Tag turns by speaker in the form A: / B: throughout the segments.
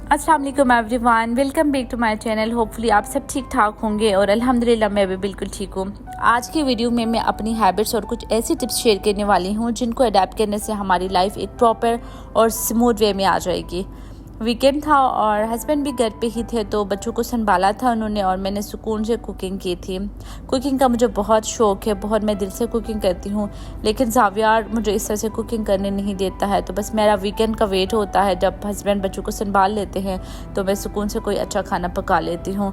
A: अस्सलाम वालेकुम everyone, welcome back to my channel. Hopefully आप सब ठीक ठाक होंगे और अल्हम्दुलिल्लाह मैं भी बिल्कुल ठीक हूँ। आज की वीडियो में मैं अपनी हैबिट्स और कुछ ऐसी टिप्स शेयर करने वाली हूँ जिनको अडेप्ट करने से हमारी लाइफ एक प्रॉपर और स्मूथ वे में आ जाएगी। वीकेंड था और हस्बैंड भी घर पे ही थे, तो बच्चों को संभाला था उन्होंने और मैंने सुकून से कुकिंग की थी। कुकिंग का मुझे बहुत शौक़ है, बहुत मैं दिल से कुकिंग करती हूँ, लेकिन ज़ावियार मुझे इस तरह से कुकिंग करने नहीं देता है। तो बस मेरा वीकेंड का वेट होता है, जब हस्बैंड बच्चों को संभाल लेते हैं तो मैं सुकून से कोई अच्छा खाना पका लेती हूँ।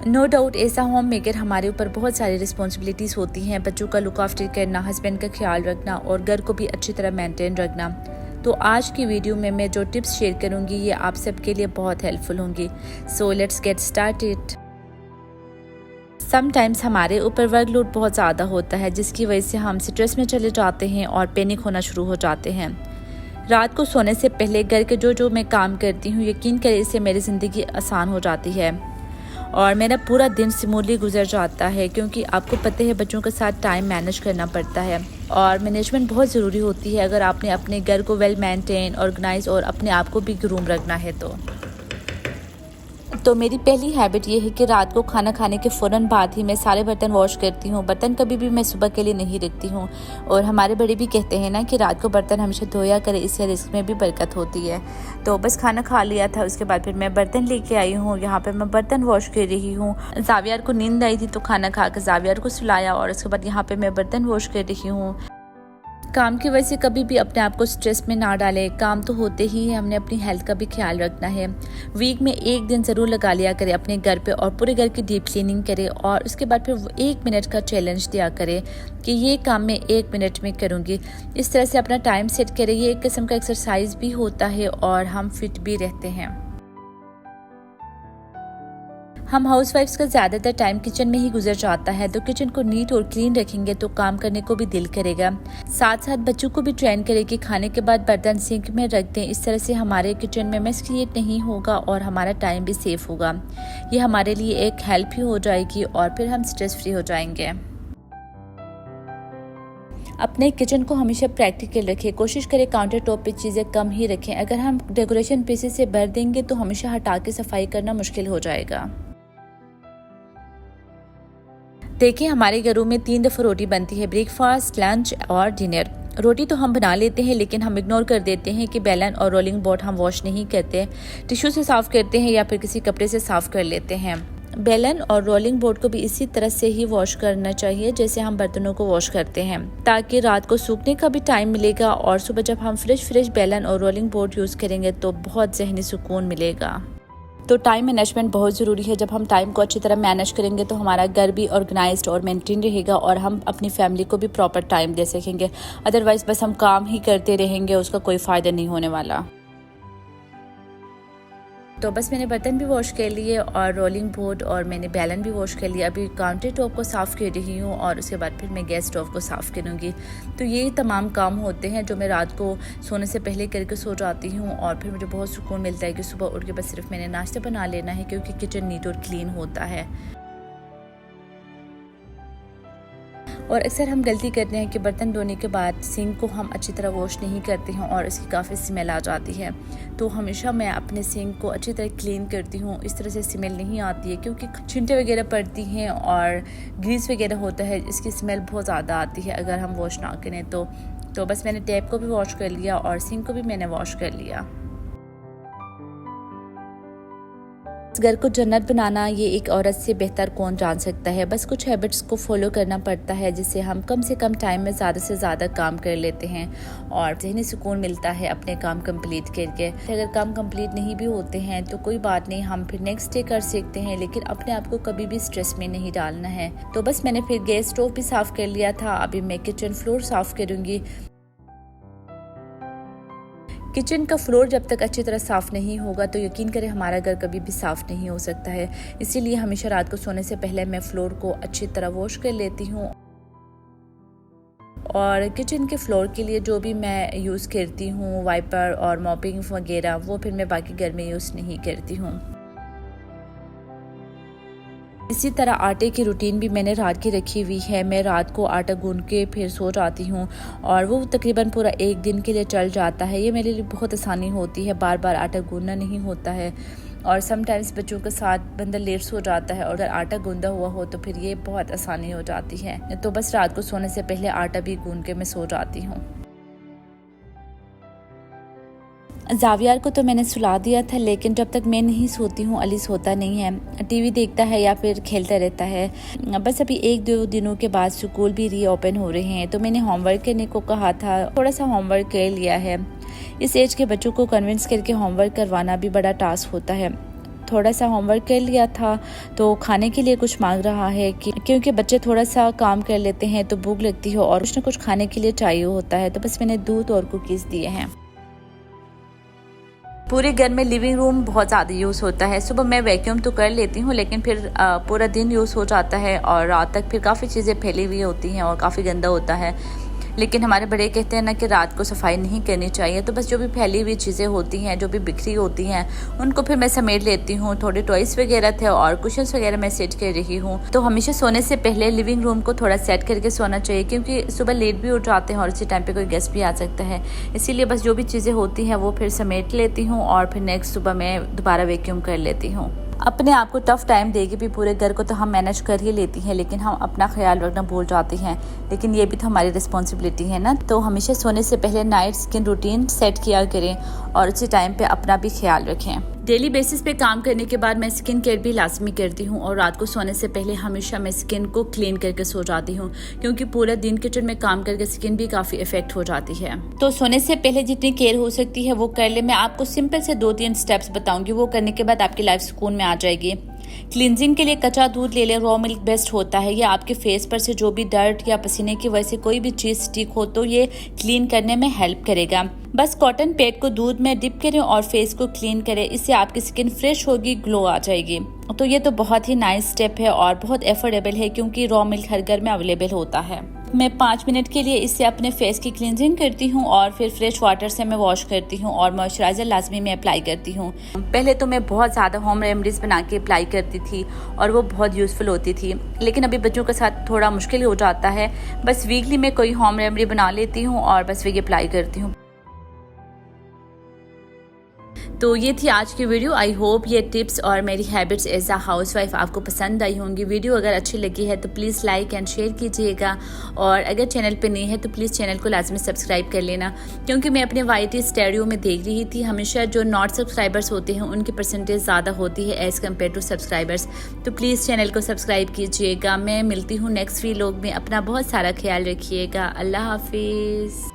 A: नो डाउट ऐसा होम मेकर हमारे ऊपर बहुत सारी रिस्पॉन्सिबिलिटीज़ होती हैं, बच्चों का लुक आफ्टर करना, हस्बैंड का ख्याल रखना और घर को भी अच्छी तरह मेंटेन रखना। तो आज की वीडियो में मैं जो टिप्स शेयर करूंगी ये आप सबके लिए बहुत हेल्पफुल होंगी। So let's get started. Sometimes हमारे ऊपर वर्कलोड बहुत ज़्यादा होता है, जिसकी वजह से हम स्ट्रेस में चले जाते हैं और पैनिक होना शुरू हो जाते हैं। रात को सोने से पहले घर के जो मैं काम करती हूँ, यकीन करें इससे मेरी ज़िंदगी आसान हो जाती है और मेरा पूरा दिन स्मूथली गुजर जाता है, क्योंकि आपको पता है बच्चों के साथ टाइम मैनेज करना पड़ता है और मैनेजमेंट बहुत ज़रूरी होती है अगर आपने अपने घर को वेल मेंटेन, ऑर्गेनाइज और अपने आप को भी ग्रूम रखना है। तो मेरी पहली हैबिट ये है कि रात को खाना खाने के फ़ौरन बाद ही मैं सारे बर्तन वॉश करती हूँ। बर्तन कभी भी मैं सुबह के लिए नहीं रखती हूँ और हमारे बड़े भी कहते हैं ना कि रात को बर्तन हमेशा धोया करें, इससे रिस्क में भी बरकत होती है। तो बस खाना खा लिया था, उसके बाद फिर मैं बर्तन लेके आई हूँ। यहाँ पर मैं बर्तन वॉश कर रही हूँ। ज़ावियार को नींद आई थी तो खाना खा कर ज़ावियार को सुलाया और उसके बाद यहाँ पर मैं बर्तन वॉश कर रही हूँ। काम की वजह से कभी भी अपने आप को स्ट्रेस में ना डालें, काम तो होते ही है, हमने अपनी हेल्थ का भी ख्याल रखना है। वीक में एक दिन ज़रूर लगा लिया करें अपने घर पे और पूरे घर की डीप क्लीनिंग करें और उसके बाद फिर 1 मिनट का चैलेंज दिया करें कि ये काम मैं 1 मिनट में करूँगी। इस तरह से अपना टाइम सेट करें। ये एक किस्म का एक्सरसाइज भी होता है और हम फिट भी रहते हैं। हम हाउसवाइफ्स का ज़्यादातर टाइम किचन में ही गुजर जाता है, तो किचन को नीट और क्लीन रखेंगे तो काम करने को भी दिल करेगा। साथ साथ बच्चों को भी ट्रेन करें कि खाने के बाद बर्तन सिंक में रख दें। इस तरह से हमारे किचन में मेस क्रिएट नहीं होगा और हमारा टाइम भी सेफ होगा। ये हमारे लिए एक हेल्प ही हो जाएगी और फिर हम स्ट्रेस फ्री हो जाएंगे। अपने किचन को हमेशा प्रैक्टिकल रखें। कोशिश करें काउंटर टॉप पे चीज़ें कम ही रखें। अगर हम डेकोरेशन पीसेस से भर देंगे तो हमेशा हटा के सफाई करना मुश्किल हो जाएगा। देखिए, हमारे घरों में 3 दफ़ा रोटी बनती है, ब्रेकफास्ट, लंच और डिनर। रोटी तो हम बना लेते हैं, लेकिन हम इग्नोर कर देते हैं कि बेलन और रोलिंग बोर्ड हम वॉश नहीं करते, टिश्यू से साफ़ करते हैं या फिर किसी कपड़े से साफ़ कर लेते हैं। बेलन और रोलिंग बोर्ड को भी इसी तरह से ही वॉश करना चाहिए जैसे हम बर्तनों को वॉश करते हैं, ताकि रात को सूखने का भी टाइम मिलेगा और सुबह जब हम फ्रेश बेलन और रोलिंग बोर्ड यूज़ करेंगे तो बहुत ज़हनी सुकून मिलेगा। तो टाइम मैनेजमेंट बहुत ज़रूरी है। जब हम टाइम को अच्छी तरह मैनेज करेंगे तो हमारा घर भी ऑर्गेनाइज्ड और मेंटेन रहेगा और हम अपनी फैमिली को भी प्रॉपर टाइम दे सकेंगे। अदरवाइज़ बस हम काम ही करते रहेंगे, उसका कोई फ़ायदा नहीं होने वाला। तो बस मैंने बर्तन भी वॉश कर लिए और रोलिंग बोर्ड और मैंने बेलन भी वॉश कर लिया। अभी काउंटर टॉप को साफ़ कर रही हूँ और उसके बाद फिर मैं गैस स्टोव को साफ़ करूँगी। तो ये तमाम काम होते हैं जो मैं रात को सोने से पहले करके सो जाती हूँ और फिर मुझे बहुत सुकून मिलता है कि सुबह उठ के बस सिर्फ मैंने नाश्ता बना लेना है, क्योंकि किचन नीट और क्लीन होता है। और अक्सर हम गलती करते हैं कि बर्तन धोने के बाद सिंक को हम अच्छी तरह वॉश नहीं करते हैं और इसकी काफ़ी स्मेल आ जाती है। तो हमेशा मैं अपने सिंक को अच्छी तरह क्लीन करती हूँ, इस तरह से स्मेल नहीं आती है, क्योंकि छिंटे वगैरह पड़ती हैं और ग्रीस वगैरह होता है, इसकी स्मेल बहुत ज़्यादा आती है अगर हम वॉश ना करें तो बस मैंने टैप को भी वॉश कर लिया और सिंक को भी मैंने वॉश कर लिया। इस घर को जन्नत बनाना ये एक औरत से बेहतर कौन जान सकता है। बस कुछ हैबिट्स को फॉलो करना पड़ता है, जिससे हम कम से कम टाइम में ज़्यादा से ज़्यादा काम कर लेते हैं और ज़हनी सुकून मिलता है अपने काम कंप्लीट करके। अगर काम कंप्लीट नहीं भी होते हैं तो कोई बात नहीं, हम फिर नेक्स्ट डे कर सकते हैं, लेकिन अपने आप को कभी भी स्ट्रेस में नहीं डालना है। तो बस मैंने फिर गैस स्टोव भी साफ़ कर लिया था। अभी मैं किचन फ्लोर साफ़ करूँगी। किचन का फ्लोर जब तक अच्छी तरह साफ़ नहीं होगा तो यकीन करें हमारा घर कभी भी साफ़ नहीं हो सकता है। इसीलिए हमेशा रात को सोने से पहले मैं फ्लोर को अच्छी तरह वॉश कर लेती हूँ और किचन के फ्लोर के लिए जो भी मैं यूज़ करती हूँ, वाइपर और मॉपिंग वगैरह, वो फिर मैं बाकी घर में यूज़ नहीं करती हूँ। इसी तरह आटे की रूटीन भी मैंने रात की रखी हुई है। मैं रात को आटा गूंद के फिर सो जाती हूँ और वो तकरीबन पूरा एक दिन के लिए चल जाता है। ये मेरे लिए बहुत आसानी होती है, बार बार आटा गूंदना नहीं होता है। और समटाइम्स बच्चों के साथ बंदा लेट सो जाता है और अगर आटा गूंदा हुआ हो तो फिर ये बहुत आसानी हो जाती है। तो बस रात को सोने से पहले आटा भी गूंद के मैं सो जाती हूँ। जावियार को तो मैंने सुला दिया था, लेकिन जब तक मैं नहीं सोती हूँ अली सोता नहीं है, टीवी देखता है या फिर खेलता रहता है। बस अभी 1-2 दिनों के बाद स्कूल भी रीओपन हो रहे हैं तो मैंने होमवर्क करने को कहा था, थोड़ा सा होमवर्क कर लिया है। इस एज के बच्चों को कन्विंस करके होमवर्क करवाना भी बड़ा टास्क होता है। थोड़ा सा होमवर्क कर लिया था तो खाने के लिए कुछ मांग रहा है क्योंकि बच्चे थोड़ा सा काम कर लेते हैं तो भूख लगती हो और कुछ ना कुछ खाने के लिए चाहिए होता है। तो बस मैंने दूध और कुकीज़ दिए हैं। पूरे घर में लिविंग रूम बहुत ज़्यादा यूज़ होता है। सुबह मैं वैक्यूम तो कर लेती हूँ लेकिन फिर पूरा दिन यूज़ हो जाता है और रात तक फिर काफ़ी चीज़ें फैली हुई होती हैं और काफ़ी गंदा होता है। लेकिन हमारे बड़े कहते हैं ना कि रात को सफाई नहीं करनी चाहिए, तो बस जो भी फैली हुई चीज़ें होती हैं, जो भी बिखरी होती हैं, उनको फिर मैं समेट लेती हूँ। थोड़े टॉयस वगैरह थे और कुशन्स वगैरह मैं सेट कर रही हूँ। तो हमेशा सोने से पहले लिविंग रूम को थोड़ा सेट करके सोना चाहिए क्योंकि सुबह लेट भी उठ जाते हैं और इसी टाइम पे कोई गेस्ट भी आ सकता है। इसीलिए बस जो भी चीज़ें होती हैं वो फिर समेट लेती हूँ और फिर नेक्स्ट सुबह मैं दोबारा वैक्यूम कर लेती हूँ। अपने आप को टफ टाइम देके भी पूरे घर को तो हम मैनेज कर ही लेती हैं, लेकिन हम अपना ख्याल रखना भूल जाती हैं। लेकिन ये भी तो हमारी रिस्पॉन्सिबिलिटी है ना। तो हमेशा सोने से पहले नाइट स्किन रूटीन सेट किया करें और उसी टाइम पे अपना भी ख्याल रखें। डेली बेसिस पे काम करने के बाद मैं स्किन केयर भी लाजमी करती हूँ और रात को सोने से पहले हमेशा मैं स्किन को क्लीन करके सो जाती हूँ क्योंकि पूरा दिन किचन में काम करके स्किन भी काफ़ी इफेक्ट हो जाती है। तो सोने से पहले जितनी केयर हो सकती है वो कर ले। मैं आपको सिंपल से 2-3 स्टेप्स बताऊंगी, वो करने के बाद आपकी लाइफ सुकून में आ जाएगी। क्लींजिंग के लिए कच्चा दूध ले लें, रॉ मिल्क बेस्ट होता है। ये आपके फेस पर से जो भी डर्ट या पसीने की वजह से कोई भी चीज़ स्टिक हो तो ये क्लीन करने में हेल्प करेगा। बस कॉटन पैड को दूध में डिप करें और फेस को क्लीन करें, इससे आपकी स्किन फ्रेश होगी, ग्लो आ जाएगी। तो ये तो बहुत ही नाइस स्टेप है और बहुत एफोर्डेबल है क्योंकि रॉ मिल्क हर घर में अवेलेबल होता है। मैं 5 मिनट के लिए इससे अपने फेस की क्लींजिंग करती हूँ और फिर फ्रेश वाटर से मैं वॉश करती हूँ और मॉइस्चराइजर लाजमी मैं अप्लाई करती हूँ। पहले तो मैं बहुत ज़्यादा होम रेमेडीज़ बना के अप्लाई करती थी और वो बहुत यूज़फुल होती थी, लेकिन अभी बच्चों के साथ थोड़ा मुश्किल हो जाता है। बस वीकली मैं कोई होम रेमेडी बना लेती हूँ और बस वही अप्लाई करती हूँ। तो ये थी आज की वीडियो। आई होप ये टिप्स और मेरी हैबिट्स एज अ हाउसवाइफ आपको पसंद आई होंगी। वीडियो अगर अच्छी लगी है तो प्लीज़ लाइक एंड शेयर कीजिएगा और अगर चैनल पे नहीं है तो प्लीज़ चैनल को लाजमी सब्सक्राइब कर लेना क्योंकि मैं अपने YT स्टूडियो में देख रही थी हमेशा जो नॉट सब्सक्राइबर्स होते हैं उनकी परसेंटेज ज़्यादा होती है एज़ कम्पेयर टू सब्सक्राइबर्स। तो प्लीज़ चैनल को सब्सक्राइब कीजिएगा। मैं मिलती हूँ नेक्स्ट व्लॉग में। अपना बहुत सारा ख्याल रखिएगा। अल्लाह हाफिज़।